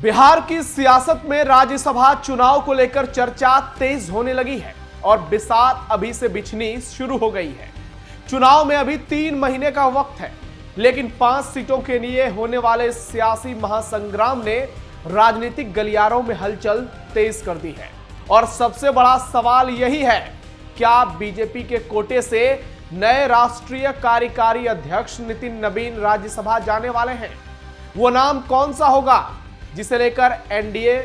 बिहार की सियासत में राज्यसभा चुनाव को लेकर चर्चा तेज होने लगी है और बिसात अभी से बिछनी शुरू हो गई है। चुनाव में अभी 3 महीने का वक्त है, लेकिन 5 सीटों के लिए होने वाले सियासी महासंग्राम ने राजनीतिक गलियारों में हलचल तेज कर दी है। और सबसे बड़ा सवाल यही है, क्या बीजेपी के कोटे से नए राष्ट्रीय कार्यकारी अध्यक्ष नितिन नवीन राज्यसभा जाने वाले हैं? वो नाम कौन सा होगा जिसे लेकर एनडीए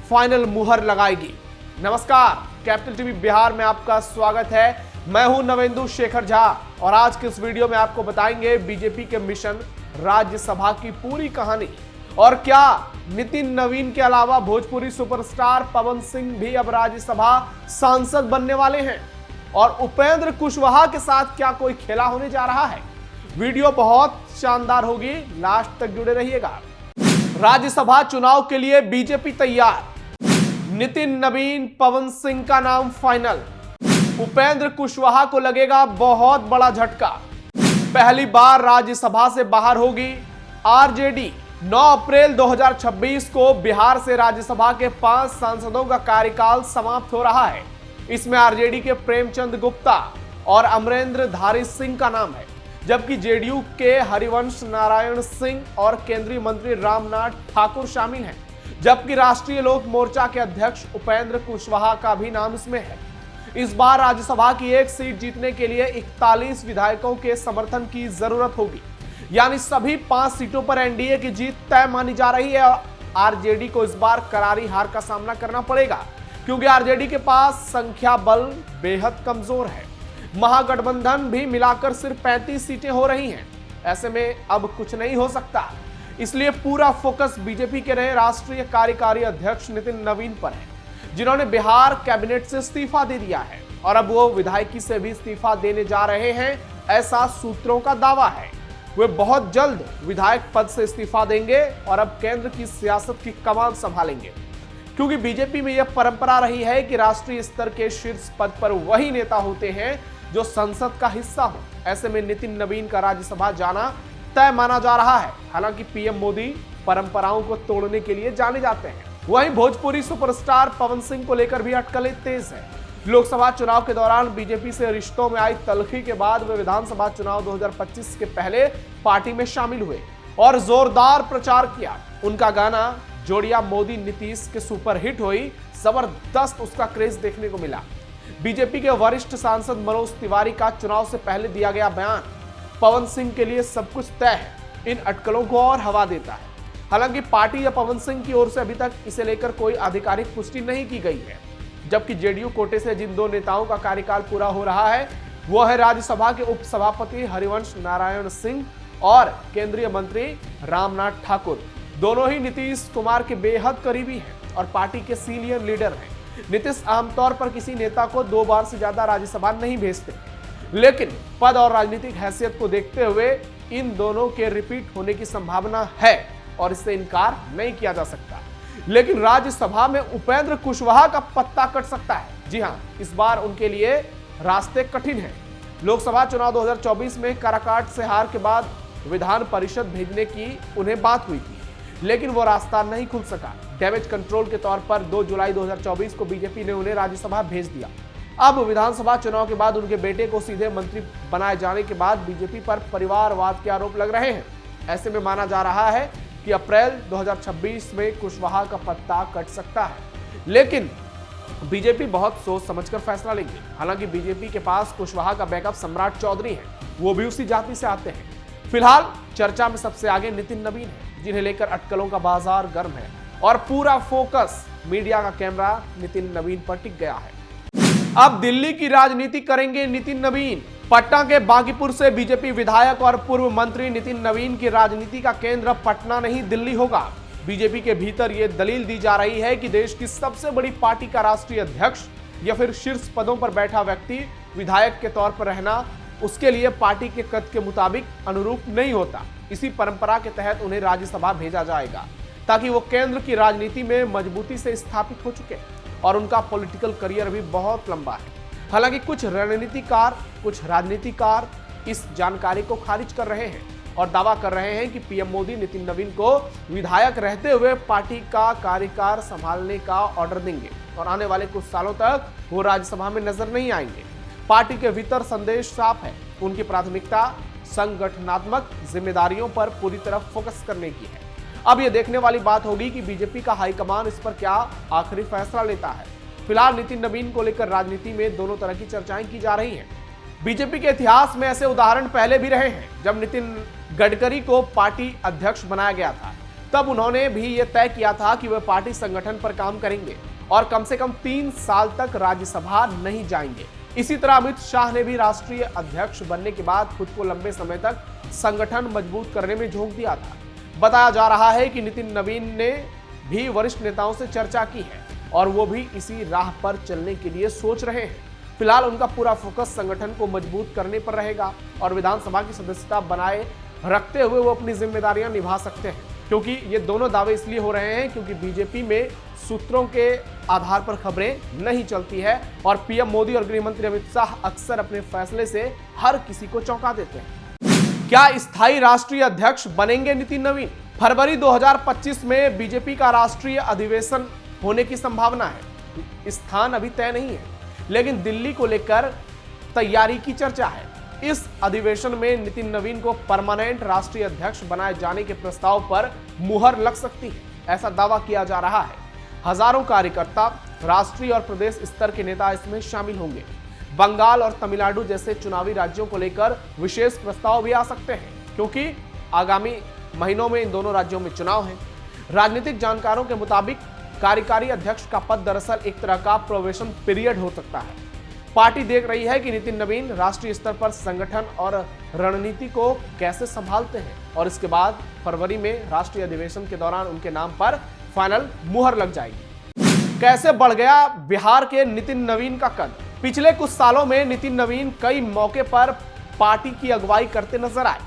फाइनल मुहर लगाएगी? नमस्कार, कैपिटल टीवी बिहार में आपका स्वागत है। मैं हूं नवेंदु शेखर झा और आज के इस वीडियो में आपको बताएंगे बीजेपी के मिशन राज्यसभा की पूरी कहानी। और क्या नितिन नवीन के अलावा भोजपुरी सुपरस्टार पवन सिंह भी अब राज्यसभा सांसद बनने वाले हैं? और उपेंद्र कुशवाहा के साथ क्या कोई खेला होने जा रहा है? वीडियो बहुत शानदार होगी, लास्ट तक जुड़े रहिएगा। राज्यसभा चुनाव के लिए बीजेपी तैयार, नितिन नवीन पवन सिंह का नाम फाइनल। उपेंद्र कुशवाहा को लगेगा बहुत बड़ा झटका, पहली बार राज्यसभा से बाहर होगी आरजेडी। 9 अप्रैल 2026 को बिहार से राज्यसभा के 5 सांसदों का कार्यकाल समाप्त हो रहा है। इसमें आरजेडी के प्रेमचंद गुप्ता और अमरेंद्र धारी सिंह का नाम है, जबकि जेडीयू के हरिवंश नारायण सिंह और केंद्रीय मंत्री रामनाथ ठाकुर शामिल हैं। जबकि राष्ट्रीय लोक मोर्चा के अध्यक्ष उपेंद्र कुशवाहा का भी नाम इसमें है। इस बार राज्यसभा की एक सीट जीतने के लिए 41 विधायकों के समर्थन की जरूरत होगी, यानी सभी 5 सीटों पर एनडीए की जीत तय मानी जा रही है। और आरजेडी को इस बार करारी हार का सामना करना पड़ेगा, क्योंकि आरजेडी के पास संख्या बल बेहद कमजोर है। महागठबंधन भी मिलाकर सिर्फ 35 सीटें हो रही हैं। ऐसे में अब कुछ नहीं हो सकता, इसलिए पूरा फोकस बीजेपी के नए राष्ट्रीय कार्यकारी अध्यक्ष नितिन नवीन पर है, जिन्होंने बिहार कैबिनेट से इस्तीफा दे दिया है और अब वो विधायकी से भी इस्तीफा देने जा रहे हैं, ऐसा सूत्रों का दावा है। वे बहुत जल्द विधायक पद से इस्तीफा देंगे और अब केंद्र की सियासत की कमान संभालेंगे, क्योंकि बीजेपी में यह परंपरा रही है कि राष्ट्रीय स्तर के शीर्ष पद पर वही नेता होते हैं जो संसद का हिस्सा हो। ऐसे में नितिन नवीन का राज्यसभा जाना तय माना जा रहा है। हालांकि पीएम मोदी परंपराओं को तोड़ने के लिए जाने जाते हैं। वहीं भोजपुरी सुपरस्टार पवन सिंह को लेकर भी अटकलें तेज है। लोकसभा चुनाव के दौरान बीजेपी से रिश्तों में आई तल्खी के बाद वे विधानसभा चुनाव 2025 के पहले पार्टी में शामिल हुए और जोरदार प्रचार किया। उनका गाना जोड़िया मोदी नीतीश के सुपरहिट हुई, जबरदस्त उसका क्रेज देखने को मिला। बीजेपी के वरिष्ठ सांसद मनोज तिवारी का चुनाव से पहले दिया गया बयान पवन सिंह के लिए सब कुछ तय है, इन अटकलों को और हवा देता है। हालांकि पार्टी या पवन सिंह की ओर से अभी तक इसे लेकर कोई आधिकारिक पुष्टि नहीं की गई है। जबकि जेडीयू कोटे से जिन 2 नेताओं का कार्यकाल पूरा हो रहा है, वो है राज्यसभा के उपसभापति हरिवंश नारायण सिंह और केंद्रीय मंत्री रामनाथ ठाकुर। दोनों ही नीतीश कुमार के बेहद करीबी हैं और पार्टी के सीनियर लीडर हैं। नीतीश आमतौर पर किसी नेता को 2 बार से ज्यादा राज्यसभा नहीं भेजते, लेकिन पद और राजनीतिक हैसियत को देखते हुए इन दोनों के रिपीट होने की संभावना है और इससे इनकार नहीं किया जा सकता। लेकिन राज्यसभा में उपेंद्र कुशवाहा का पत्ता कट सकता है। जी हां, इस बार उनके लिए रास्ते कठिन हैं। लोकसभा चुनाव 2024 में काराकाट से हार के बाद विधान परिषद भेजने की उन्हें बात हुई थी, लेकिन वो रास्ता नहीं खुल सका। डैमेज कंट्रोल के तौर पर 2 जुलाई 2024 को बीजेपी ने उन्हें राज्यसभा भेज दिया। अब विधानसभा चुनाव के बाद उनके बेटे को सीधे मंत्री बनाए जाने के बाद बीजेपी पर परिवारवाद के आरोप लग रहे हैं। ऐसे में माना जा रहा है कि अप्रैल 2026 में कुशवाहा का पत्ता कट सकता है, लेकिन बीजेपी बहुत सोच समझकर फैसला लेंगे। हालांकि बीजेपी के पास कुशवाहा का बैकअप सम्राट चौधरी है, वो भी उसी जाति से आते हैं। फिलहाल चर्चा में सबसे आगे नितिन नवीन है, जिन्हें लेकर अटकलों का बाजार गर्म है और पूरा फोकस मीडिया का कैमरा नितिन नवीन पर टिक गया है। अब दिल्ली की राजनीति करेंगे नितिन नवीन। पटना के बांकीपुर से बीजेपी विधायक और पूर्व मंत्री नितिन नवीन की राजनीति का केंद्र पटना नहीं दिल्ली होगा। बीजेपी के भीतर यह दलील दी जा रही है कि देश की सबसे बड़ी पार्टी का राष्ट्रीय अध्यक्ष या फिर शीर्ष पदों पर बैठा व्यक्ति विधायक के तौर पर रहना उसके लिए पार्टी के कद के मुताबिक अनुरूप नहीं होता। इसी परंपरा के तहत उन्हें राज्यसभा भेजा जाएगा, ताकि वो केंद्र की राजनीति में मजबूती से स्थापित हो चुके और उनका पॉलिटिकल करियर भी बहुत लंबा है। हालांकि कुछ रणनीतिकार, कुछ राजनीतिकार इस जानकारी को खारिज कर रहे हैं और दावा कर रहे हैं कि पीएम मोदी नितिन नवीन को विधायक रहते हुए पार्टी का कार्यकाल संभालने का ऑर्डर देंगे और आने वाले कुछ सालों तक वो राज्यसभा में नजर नहीं आएंगे। पार्टी के भीतर संदेश साफ है, उनकी प्राथमिकता संगठनात्मक जिम्मेदारियों पर पूरी तरह फोकस करने की है। अब यह देखने वाली बात होगी कि बीजेपी का हाईकमान इस पर क्या आखिरी फैसला लेता है। फिलहाल नितिन नवीन को लेकर राजनीति में दोनों तरह की चर्चाएं की जा रही हैं। बीजेपी के इतिहास में ऐसे उदाहरण पहले भी रहे हैं। जब नितिन गडकरी को पार्टी अध्यक्ष बनाया गया था, तब उन्होंने भी यह तय किया था कि वे पार्टी संगठन पर काम करेंगे और कम से कम 3 साल तक राज्यसभा नहीं जाएंगे। इसी तरह अमित शाह ने भी राष्ट्रीय अध्यक्ष बनने के बाद खुद को लंबे समय तक संगठन मजबूत करने में झोंक दिया था। बताया जा रहा है कि नितिन नवीन ने भी वरिष्ठ नेताओं से चर्चा की है और वो भी इसी राह पर चलने के लिए सोच रहे हैं। फिलहाल उनका पूरा फोकस संगठन को मजबूत करने पर रहेगा और विधानसभा की सदस्यता बनाए रखते हुए वो अपनी जिम्मेदारियां निभा सकते हैं। क्योंकि ये दोनों दावे इसलिए हो रहे हैं क्योंकि बीजेपी में सूत्रों के आधार पर खबरें नहीं चलती है और पीएम मोदी और गृह मंत्री अमित शाह अक्सर अपने फैसले से हर किसी को चौंका देते हैं। क्या स्थायी राष्ट्रीय अध्यक्ष बनेंगे नितिन नवीन? फरवरी 2025 में बीजेपी का राष्ट्रीय अधिवेशन होने की संभावना है। स्थान अभी तय नहीं है, लेकिन दिल्ली को लेकर तैयारी की चर्चा है। इस अधिवेशन में नितिन नवीन को परमानेंट राष्ट्रीय अध्यक्ष बनाए जाने के प्रस्ताव पर मुहर लग सकती है, ऐसा दावा किया जा रहा है। हजारों कार्यकर्ता, राष्ट्रीय और प्रदेश स्तर के नेता इसमें शामिल होंगे। बंगाल और तमिलनाडु जैसे चुनावी राज्यों को लेकर विशेष प्रस्ताव भी आ सकते हैं, क्योंकि आगामी महीनों में इन दोनों राज्यों में चुनाव है। राजनीतिक जानकारों के मुताबिक कार्यकारी अध्यक्ष का पद दरअसल एक तरह का प्रोबेशन पीरियड हो सकता है। पार्टी देख रही है कि नितिन नवीन राष्ट्रीय स्तर पर संगठन और रणनीति को कैसे संभालते हैं और इसके बाद फरवरी में राष्ट्रीय अधिवेशन के दौरान उनके नाम पर फाइनल मुहर लग जाएगी। कैसे बढ़ गया बिहार के नितिन नवीन का कद? पिछले कुछ सालों में नितिन नवीन कई मौके पर पार्टी की अगुवाई करते नजर आए।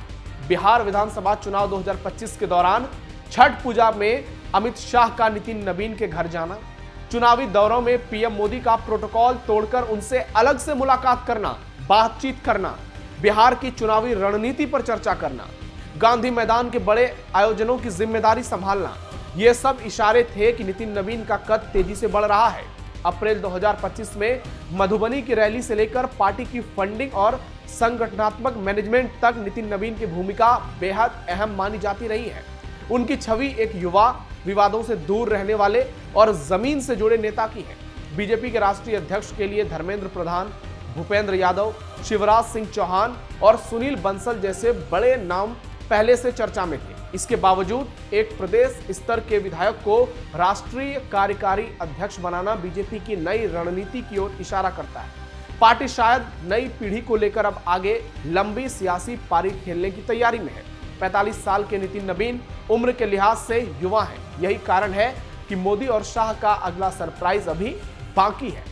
बिहार विधानसभा चुनाव 2025 के दौरान छठ पूजा में अमित शाह का नितिन नवीन के घर जाना, चुनावी दौरों में पीएम मोदी का प्रोटोकॉल तोड़कर उनसे अलग से मुलाकात करना, बातचीत करना, बिहार की चुनावी रणनीति पर चर्चा करना, गांधी मैदान के बड़े आयोजनों की जिम्मेदारी संभालना, ये सब इशारे थे कि नितिन नवीन का कद तेजी से बढ़ रहा है। अप्रैल 2025 में मधुबनी की रैली से लेकर पार्टी की फंडिंग और संगठनात्मक मैनेजमेंट तक नितिन नवीन की भूमिका बेहद अहम मानी जाती रही है। उनकी छवि एक युवा, विवादों से दूर रहने वाले और जमीन से जुड़े नेता की है। बीजेपी के राष्ट्रीय अध्यक्ष के लिए धर्मेंद्र प्रधान, भूपेंद्र यादव, शिवराज सिंह चौहान और सुनील बंसल जैसे बड़े नाम पहले से चर्चा में थे। इसके बावजूद एक प्रदेश स्तर के विधायक को राष्ट्रीय कार्यकारी अध्यक्ष बनाना बीजेपी की नई रणनीति की ओर इशारा करता है। पार्टी शायद नई पीढ़ी को लेकर अब आगे लंबी सियासी पारी खेलने की तैयारी में है। 45 साल के नितिन नवीन उम्र के लिहाज से युवा हैं। यही कारण है कि मोदी और शाह का अगला सरप्राइज अभी बाकी है।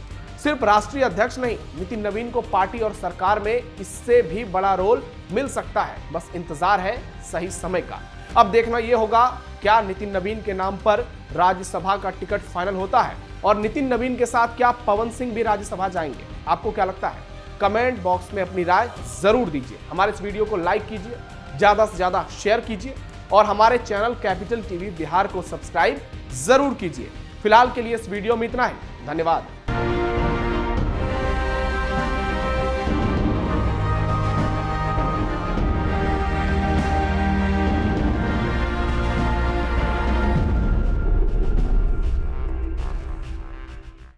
सिर्फ राष्ट्रीय अध्यक्ष नहीं, नितिन नवीन को पार्टी और सरकार में इससे भी बड़ा रोल मिल सकता है। बस इंतजार है सही समय का। अब देखना यह होगा क्या नितिन नवीन के नाम पर राज्यसभा का टिकट फाइनल होता है और नितिन नवीन के साथ क्या पवन सिंह भी राज्यसभा जाएंगे। आपको क्या लगता है? कमेंट बॉक्स में अपनी राय जरूर दीजिए। हमारे इस वीडियो को लाइक कीजिए, ज्यादा से ज्यादा शेयर कीजिए और हमारे चैनल कैपिटल टीवी बिहार को सब्सक्राइब जरूर कीजिए। फिलहाल के लिए इस वीडियो में इतना ही। धन्यवाद।